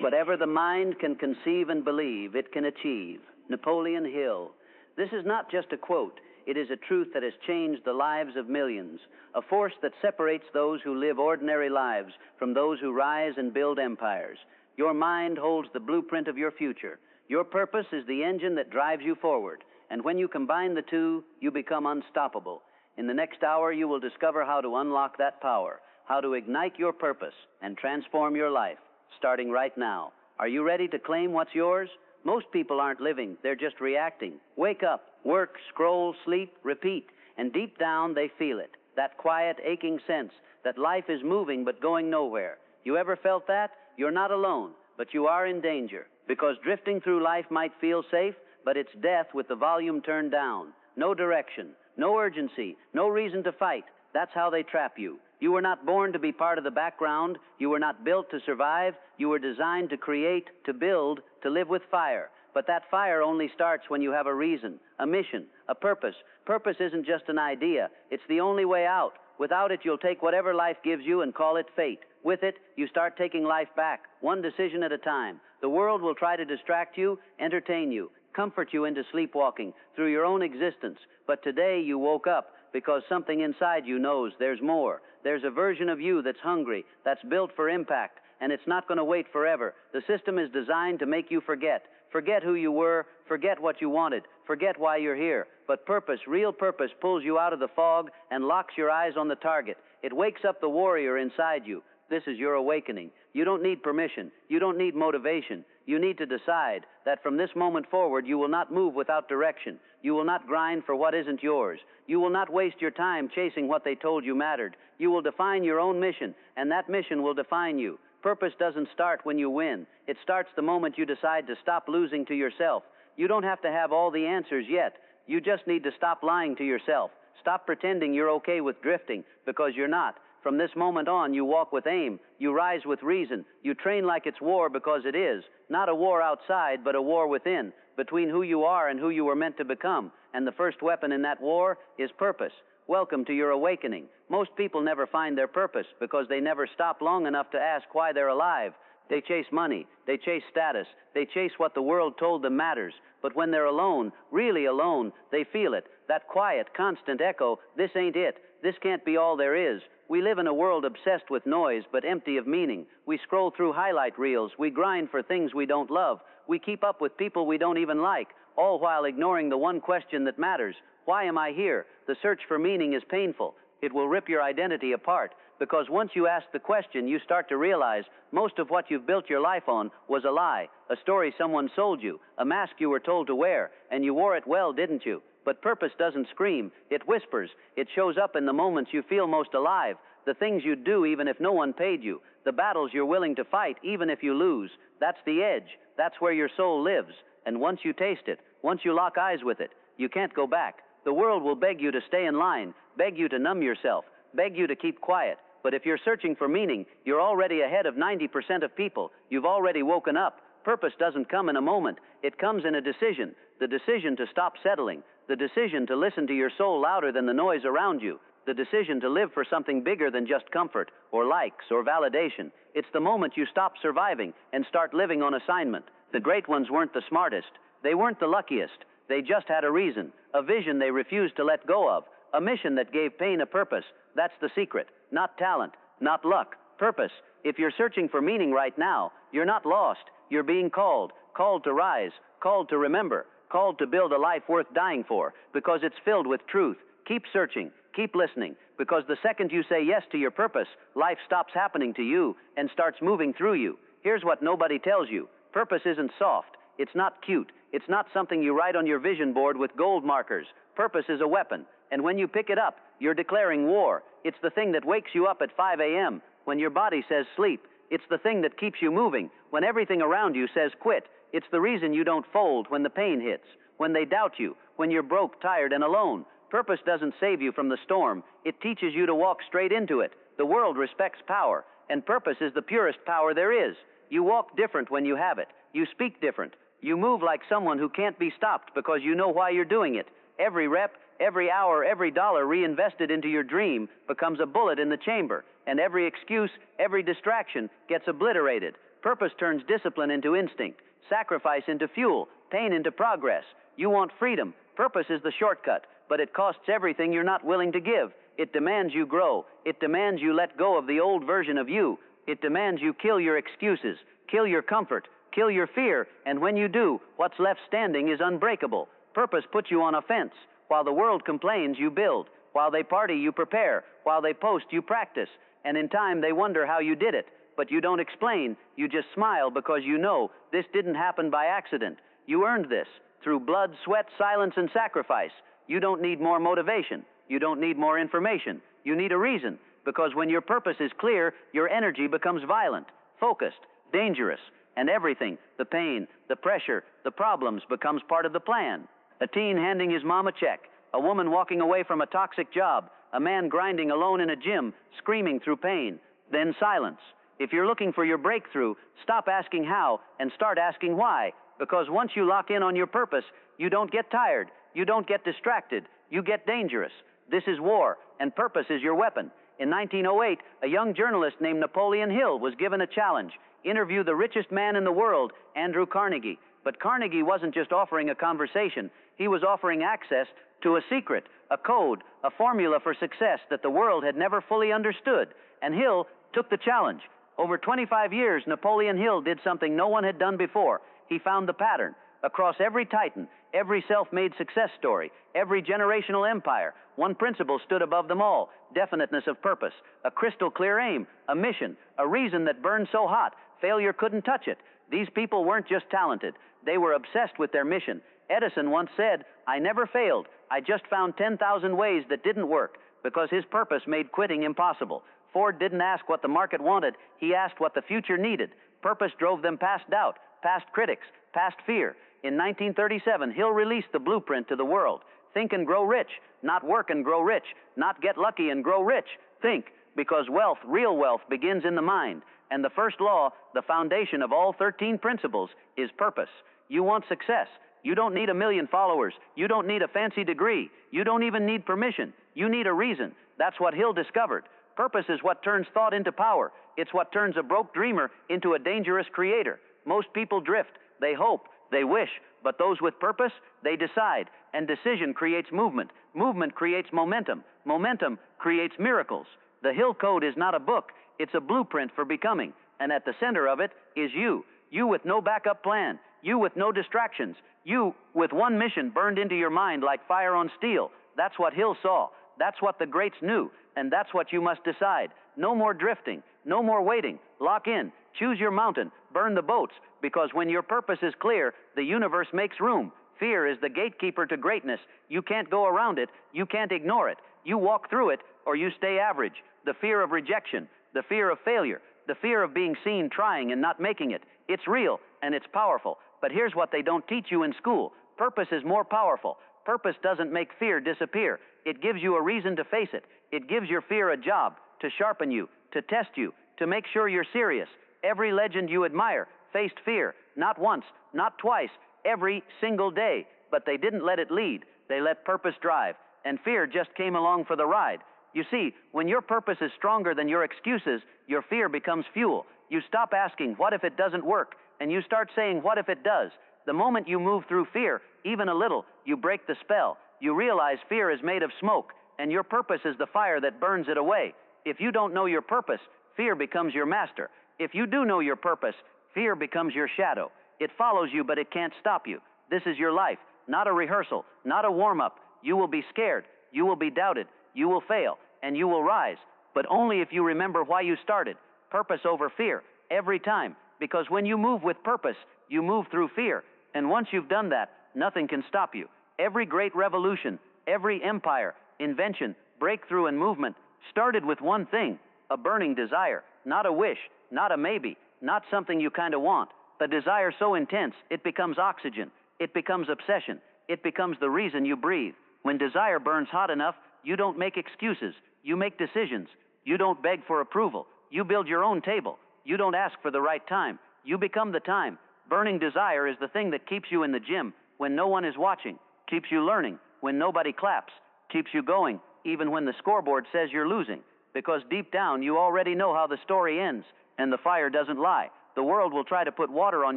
Whatever the mind can conceive and believe, it can achieve. Napoleon Hill. This is not just a quote. It is a truth that has changed the lives of millions, a force that separates those who live ordinary lives from those who rise and build empires. Your mind holds the blueprint of your future. Your purpose is the engine that drives you forward, and when you combine the two, you become unstoppable. In the next hour, you will discover how to unlock that power, how to ignite your purpose and transform your life, starting right now. Are you ready to claim what's yours? Most people aren't living, they're just reacting. Wake up, work, scroll, sleep, repeat, and deep down they feel it, that quiet, aching sense that life is moving but going nowhere. You ever felt that? You're not alone, but you are in danger, because drifting through life might feel safe, but it's death with the volume turned down. No direction, no urgency, no reason to fight. That's how they trap you. You were not born to be part of the background. You were not built to survive. You were designed to create, to build, to live with fire. But that fire only starts when you have a reason, a mission, a purpose. Purpose isn't just an idea. It's the only way out. Without it, you'll take whatever life gives you and call it fate. With it, you start taking life back, one decision at a time. The world will try to distract you, entertain you, comfort you into sleepwalking through your own existence. But today you woke up because something inside you knows there's more. There's a version of you that's hungry, that's built for impact, and it's not going to wait forever. The system is designed to make you forget. Forget who you were, forget what you wanted, forget why you're here. But purpose, real purpose, pulls you out of the fog and locks your eyes on the target. It wakes up the warrior inside you. This is your awakening. You don't need permission. You don't need motivation. You need to decide that from this moment forward, you will not move without direction. You will not grind for what isn't yours. You will not waste your time chasing what they told you mattered. You will define your own mission, and that mission will define you. Purpose doesn't start when you win. It starts the moment you decide to stop losing to yourself. You don't have to have all the answers yet. You just need to stop lying to yourself. Stop pretending you're okay with drifting, because you're not. From this moment on, you walk with aim. You rise with reason. You train like it's war, because it is. Not a war outside, but a war within, between who you are and who you were meant to become. And the first weapon in that war is purpose. Welcome to your awakening. Most people never find their purpose because they never stop long enough to ask why they're alive. They chase money. They chase status. They chase what the world told them matters. But when they're alone, really alone, they feel it. That quiet, constant echo, this ain't it. This can't be all there is. We live in a world obsessed with noise but empty of meaning. We scroll through highlight reels. We grind for things we don't love. We keep up with people we don't even like, all while ignoring the one question that matters. Why am I here? The search for meaning is painful. It will rip your identity apart, because once you ask the question, you start to realize most of what you've built your life on was a lie, a story someone sold you, a mask you were told to wear, and you wore it well, didn't you? But purpose doesn't scream. It whispers. It shows up in the moments you feel most alive, the things you do even if no one paid you, the battles you're willing to fight even if you lose. That's the edge. That's where your soul lives. And once you taste it, once you lock eyes with it, you can't go back. The world will beg you to stay in line, beg you to numb yourself, beg you to keep quiet. But if you're searching for meaning, you're already ahead of 90% of people. You've already woken up. Purpose doesn't come in a moment. It comes in a decision. The decision to stop settling. The decision to listen to your soul louder than the noise around you. The decision to live for something bigger than just comfort or likes or validation. It's the moment you stop surviving and start living on assignment. The great ones weren't the smartest. They weren't the luckiest. They just had a reason, a vision they refused to let go of, a mission that gave pain a purpose. That's the secret. Not talent, not luck, purpose. If you're searching for meaning right now, you're not lost. You're being called to rise, called to remember, called to build a life worth dying for, because it's filled with truth. Keep searching, keep listening, because the second you say yes to your purpose, life stops happening to you and starts moving through you. Here's what nobody tells you. Purpose isn't soft. It's not cute. It's not something you write on your vision board with gold markers. Purpose is a weapon, and when you pick it up, you're declaring war. It's the thing that wakes you up at 5 a.m. when your body says sleep. It's the thing that keeps you moving when everything around you says quit. It's the reason you don't fold when the pain hits, when they doubt you, when you're broke, tired, and alone. Purpose doesn't save you from the storm. It teaches you to walk straight into it. The world respects power, and purpose is the purest power there is. You walk different when you have it. You speak different. You move like someone who can't be stopped because you know why you're doing it. Every rep, every hour, every dollar reinvested into your dream becomes a bullet in the chamber, and every excuse, every distraction gets obliterated. Purpose turns discipline into instinct, sacrifice into fuel, pain into progress. You want freedom. Purpose is the shortcut, but it costs everything you're not willing to give. It demands you grow. It demands you let go of the old version of you. It demands you kill your excuses, kill your comfort, kill your fear, and when you do, what's left standing is unbreakable. Purpose puts you on a fence. While the world complains, you build. While they party, you prepare. While they post, you practice. And in time, they wonder how you did it. But you don't explain. You just smile because you know this didn't happen by accident. You earned this through blood, sweat, silence, and sacrifice. You don't need more motivation. You don't need more information. You need a reason, because when your purpose is clear, your energy becomes violent, focused, dangerous, and everything, the pain, the pressure, the problems, becomes part of the plan. A teen handing his mom a check, a woman walking away from a toxic job, a man grinding alone in a gym, screaming through pain, then silence. If you're looking for your breakthrough, stop asking how and start asking why, because once you lock in on your purpose, you don't get tired, you don't get distracted, you get dangerous. This is war, and purpose is your weapon. In 1908, a young journalist named Napoleon Hill was given a challenge: interview the richest man in the world, Andrew Carnegie. But Carnegie wasn't just offering a conversation. He was offering access to a secret, a code, a formula for success that the world had never fully understood. And Hill took the challenge. Over 25 years, Napoleon Hill did something no one had done before. He found the pattern. Across every titan, every self-made success story, every generational empire, one principle stood above them all: definiteness of purpose, a crystal clear aim, a mission, a reason that burned so hot, failure couldn't touch it. These people weren't just talented. They were obsessed with their mission. Edison once said, "I never failed. I just found 10,000 ways that didn't work," because his purpose made quitting impossible. Ford didn't ask what the market wanted. He asked what the future needed. Purpose drove them past doubt, past critics, past fear. In 1937, Hill released the blueprint to the world. Think and grow rich, not work and grow rich, not get lucky and grow rich. Think, because wealth, real wealth, begins in the mind. And the first law, the foundation of all 13 principles, is purpose. You want success. You don't need a million followers. You don't need a fancy degree. You don't even need permission. You need a reason. That's what Hill discovered. Purpose is what turns thought into power. It's what turns a broke dreamer into a dangerous creator. Most people drift. They hope. They wish. But those with purpose, they decide. And decision creates movement. Movement creates momentum. Momentum creates miracles. The Hill Code is not a book. It's a blueprint for becoming. And at the center of it is you. You with no backup plan. You with no distractions. You with one mission burned into your mind like fire on steel. That's what Hill saw. That's what the greats knew. And that's what you must decide. No more drifting. No more waiting. Lock in. Choose your mountain. Burn the boats. Because when your purpose is clear, the universe makes room. Fear is the gatekeeper to greatness. You can't go around it. You can't ignore it. You walk through it, or you stay average. The fear of rejection. The fear of failure. The fear of being seen trying and not making it. It's real, and it's powerful. But here's what they don't teach you in school. Purpose is more powerful. Purpose doesn't make fear disappear. It gives you a reason to face it. It gives your fear a job, to sharpen you, to test you, to make sure you're serious. Every legend you admire faced fear, not once, not twice, every single day. But they didn't let it lead. They let purpose drive. And fear just came along for the ride. You see, when your purpose is stronger than your excuses, your fear becomes fuel. You stop asking, what if it doesn't work? And you start saying, what if it does? The moment you move through fear, even a little, you break the spell. You realize fear is made of smoke, and your purpose is the fire that burns it away. If you don't know your purpose, fear becomes your master. If you do know your purpose, fear becomes your shadow. It follows you, but it can't stop you. This is your life, not a rehearsal, not a warm-up. You will be scared. You will be doubted. You will fail, and you will rise. But only if you remember why you started. Purpose over fear, every time. Because when you move with purpose, you move through fear. And once you've done that, nothing can stop you. Every great revolution, every empire, invention, breakthrough, and movement started with one thing: a burning desire. Not a wish, not a maybe, not something you kind of want. A desire so intense, it becomes oxygen. It becomes obsession. It becomes the reason you breathe. When desire burns hot enough, you don't make excuses. You make decisions. You don't beg for approval. You build your own table. You don't ask for the right time. You become the time. Burning desire is the thing that keeps you in the gym when no one is watching, keeps you learning when nobody claps, keeps you going even when the scoreboard says you're losing. Because deep down, you already know how the story ends, and the fire doesn't lie. The world will try to put water on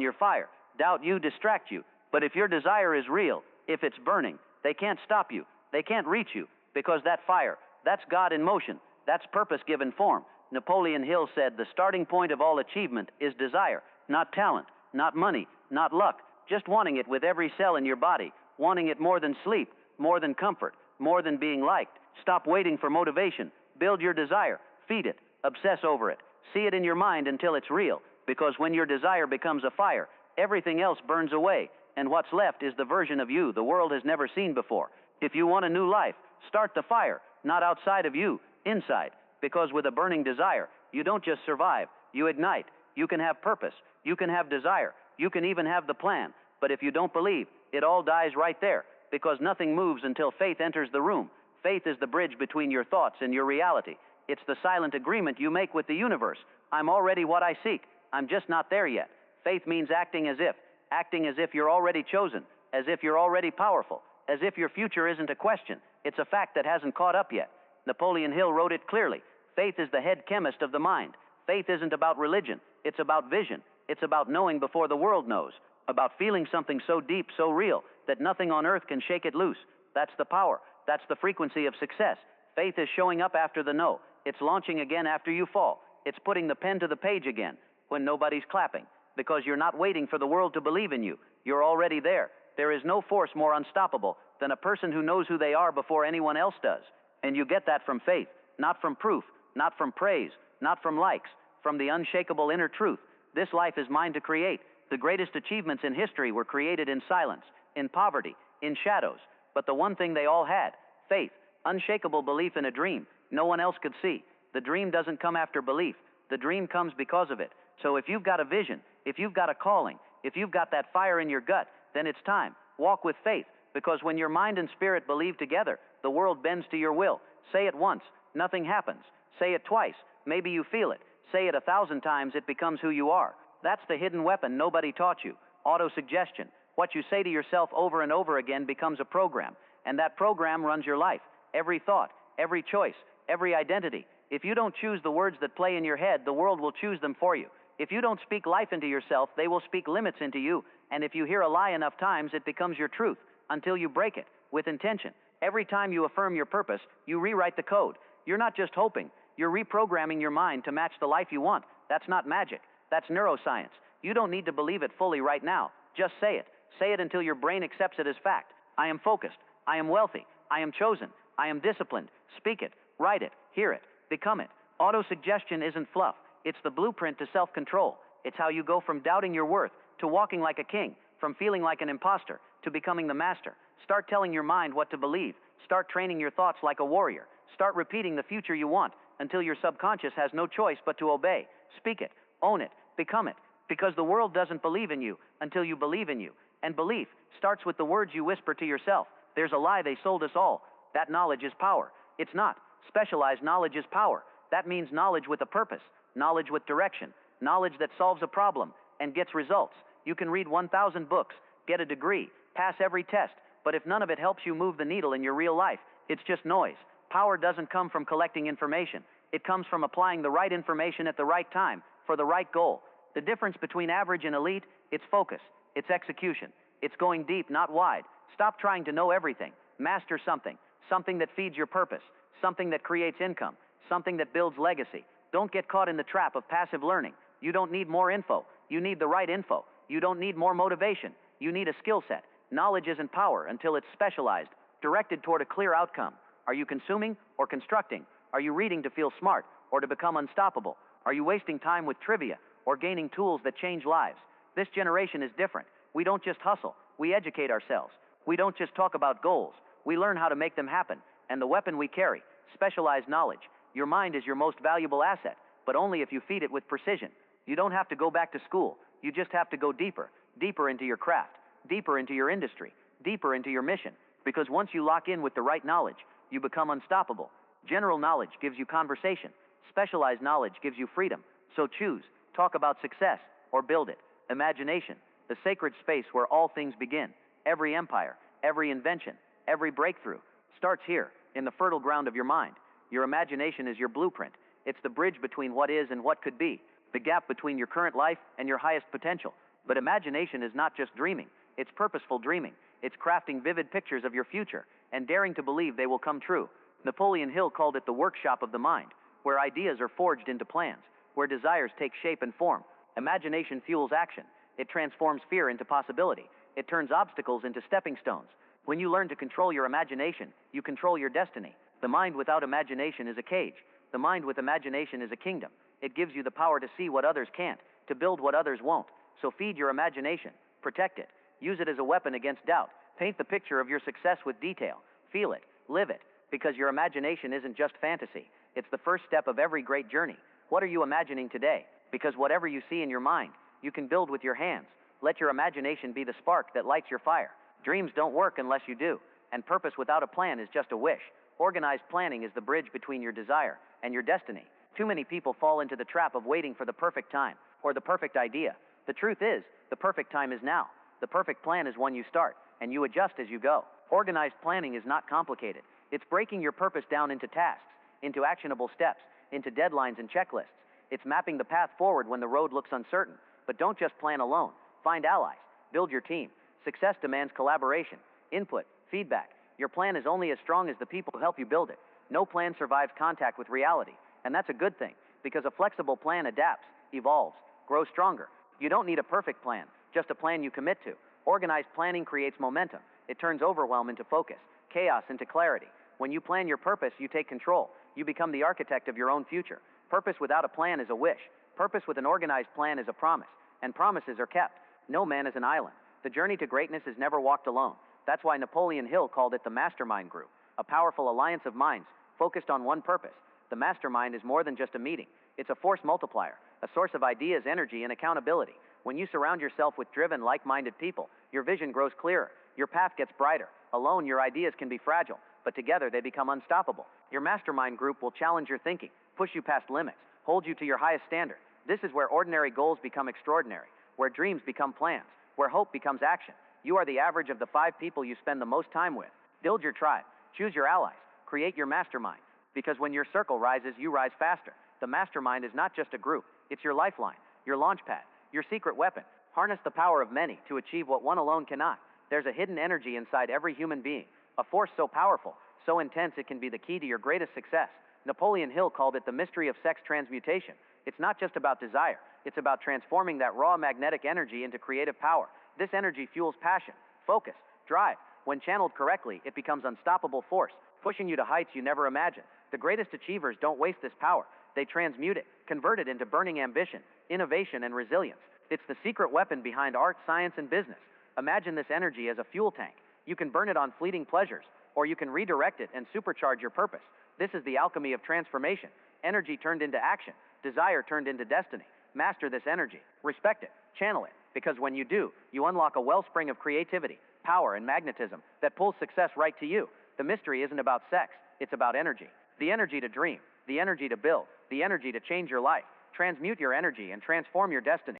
your fire, doubt you, distract you. But if your desire is real, if it's burning, they can't stop you. They can't reach you, because that fire, that's God in motion. That's purpose given form. Napoleon Hill said the starting point of all achievement is desire, not talent, not money, not luck, just wanting it with every cell in your body, wanting it more than sleep, more than comfort, more than being liked. Stop waiting for motivation. Build your desire. Feed it. Obsess over it. See it in your mind until it's real, because when your desire becomes a fire, everything else burns away, and what's left is the version of you the world has never seen before. If you want a new life, start the fire, not outside of you, inside, because with a burning desire, you don't just survive, you ignite. You can have purpose, you can have desire, you can even have the plan, but if you don't believe, it all dies right there, because nothing moves until faith enters the room. Faith is the bridge between your thoughts and your reality. It's the silent agreement you make with the universe. I'm already what I seek. I'm just not there yet. Faith means acting as if you're already chosen, as if you're already powerful, as if your future isn't a question. It's a fact that hasn't caught up yet. Napoleon Hill wrote it clearly. Faith is the head chemist of the mind. Faith isn't about religion. It's about vision. It's about knowing before the world knows, about feeling something so deep, so real, that nothing on earth can shake it loose. That's the power. That's the frequency of success. Faith is showing up after the no. It's launching again after you fall. It's putting the pen to the page again when nobody's clapping, because you're not waiting for the world to believe in you. You're already there. There is no force more unstoppable than a person who knows who they are before anyone else does. And you get that from faith, not from proof, not from praise, not from likes, from the unshakable inner truth. This life is mine to create. The greatest achievements in history were created in silence, in poverty, in shadows. But the one thing they all had, faith, unshakable belief in a dream no one else could see. The dream doesn't come after belief. The dream comes because of it. So if you've got a vision, if you've got a calling, if you've got that fire in your gut, then it's time. Walk with faith, because when your mind and spirit believe together, the world bends to your will. Say it once, nothing happens. Say it twice, maybe you feel it. Say it 1,000 times, it becomes who you are. That's the hidden weapon nobody taught you. Auto-suggestion. What you say to yourself over and over again becomes a program, and that program runs your life. Every thought, every choice, every identity. If you don't choose the words that play in your head, the world will choose them for you. If you don't speak life into yourself, they will speak limits into you. And if you hear a lie enough times, it becomes your truth until you break it with intention. Every time you affirm your purpose, you rewrite the code. You're not just hoping. You're reprogramming your mind to match the life you want. That's not magic. That's neuroscience. You don't need to believe it fully right now. Just say it. Say it until your brain accepts it as fact. I am focused. I am wealthy. I am chosen. I am disciplined. Speak it. Write it. Hear it. Become it. Auto-suggestion isn't fluff. It's the blueprint to self-control. It's how you go from doubting your worth to walking like a king, from feeling like an imposter to becoming the master. Start telling your mind what to believe. Start training your thoughts like a warrior. Start repeating the future you want until your subconscious has no choice but to obey. Speak it. Own it. Become it. Because the world doesn't believe in you until you believe in you. And belief starts with the words you whisper to yourself. There's a lie they sold us all. That knowledge is power. It's not. Specialized knowledge is power. That means knowledge with a purpose, knowledge with direction, knowledge that solves a problem and gets results. You can read 1,000 books, get a degree, pass every test, but if none of it helps you move the needle in your real life, it's just noise. Power doesn't come from collecting information. It comes from applying the right information at the right time for the right goal. The difference between average and elite, it's focus, it's execution. It's going deep, not wide. Stop trying to know everything. Master something, something that feeds your purpose, something that creates income, something that builds legacy. Don't get caught in the trap of passive learning. You don't need more info. You need the right info. You don't need more motivation. You need a skill set. Knowledge isn't power until it's specialized, directed toward a clear outcome. Are you consuming or constructing? Are you reading to feel smart or to become unstoppable? Are you wasting time with trivia or gaining tools that change lives? This generation is different. We don't just hustle. We educate ourselves. We don't just talk about goals. We learn how to make them happen. And the weapon we carry, specialized knowledge. Your mind is your most valuable asset, but only if you feed it with precision. You don't have to go back to school. You just have to go deeper, deeper into your craft, deeper into your industry, deeper into your mission. Because once you lock in with the right knowledge, you become unstoppable. General knowledge gives you conversation. Specialized knowledge gives you freedom. So choose. Talk about success or build it. Imagination, the sacred space where all things begin. Every empire, every invention, every breakthrough starts here in the fertile ground of your mind. Your imagination is your blueprint. It's the bridge between what is and what could be. the gap between your current life and your highest potential. But imagination is not just dreaming, it's purposeful dreaming. It's crafting vivid pictures of your future and daring to believe they will come true. Napoleon Hill called it the workshop of the mind, where ideas are forged into plans, where desires take shape and form. Imagination fuels action. It transforms fear into possibility. It turns obstacles into stepping stones. When you learn to control your imagination, you control your destiny. The mind without imagination is a cage. The mind with imagination is a kingdom. It gives you the power to see what others can't, to build what others won't. So feed your imagination. Protect it. Use it as a weapon against doubt. Paint the picture of your success with detail. Feel it. Live it. Because your imagination isn't just fantasy. It's the first step of every great journey. What are you imagining today? Because whatever you see in your mind, you can build with your hands. Let your imagination be the spark that lights your fire. Dreams don't work unless you do. And purpose without a plan is just a wish. Organized planning is the bridge between your desire and your destiny. Too many people fall into the trap of waiting for the perfect time or the perfect idea. The truth is, the perfect time is now. The perfect plan is when you start, and you adjust as you go. Organized planning is not complicated. It's breaking your purpose down into tasks, into actionable steps, into deadlines and checklists. It's mapping the path forward when the road looks uncertain. But don't just plan alone. Find allies. Build your team. Success demands collaboration, input, feedback. Your plan is only as strong as the people who help you build it. No plan survives contact with reality. And that's a good thing, because a flexible plan adapts, evolves, grows stronger. You don't need a perfect plan, just a plan you commit to. Organized planning creates momentum. It turns overwhelm into focus, chaos into clarity. When you plan your purpose, you take control. You become the architect of your own future. Purpose without a plan is a wish. Purpose with an organized plan is a promise. And promises are kept. No man is an island. The journey to greatness is never walked alone. That's why Napoleon Hill called it the mastermind group, a powerful alliance of minds focused on one purpose. The mastermind is more than just a meeting. It's a force multiplier, a source of ideas, energy, and accountability. When you surround yourself with driven, like-minded people, your vision grows clearer. Your path gets brighter. Alone, your ideas can be fragile, but together they become unstoppable. Your mastermind group will challenge your thinking, push you past limits, hold you to your highest standard. This is where ordinary goals become extraordinary, where dreams become plans, where hope becomes action. You are the average of the 5 people you spend the most time with. Build your tribe. Choose your allies. Create your mastermind. Because when your circle rises, you rise faster. The mastermind is not just a group. It's your lifeline, your launch pad, your secret weapon. Harness the power of many to achieve what one alone cannot. There's a hidden energy inside every human being, a force so powerful, so intense it can be the key to your greatest success. Napoleon Hill called it the mystery of sex transmutation. It's not just about desire. It's about transforming that raw magnetic energy into creative power. This energy fuels passion, focus, drive. When channeled correctly, it becomes unstoppable force, pushing you to heights you never imagined. The greatest achievers don't waste this power. They transmute it, convert it into burning ambition, innovation, and resilience. It's the secret weapon behind art, science, and business. Imagine this energy as a fuel tank. You can burn it on fleeting pleasures, or you can redirect it and supercharge your purpose. This is the alchemy of transformation. Energy turned into action, desire turned into destiny. Master this energy, respect it, channel it, because when you do, you unlock a wellspring of creativity, power, and magnetism that pulls success right to you. The mystery isn't about sex, it's about energy. The energy to dream, the energy to build, the energy to change your life. Transmute your energy and transform your destiny.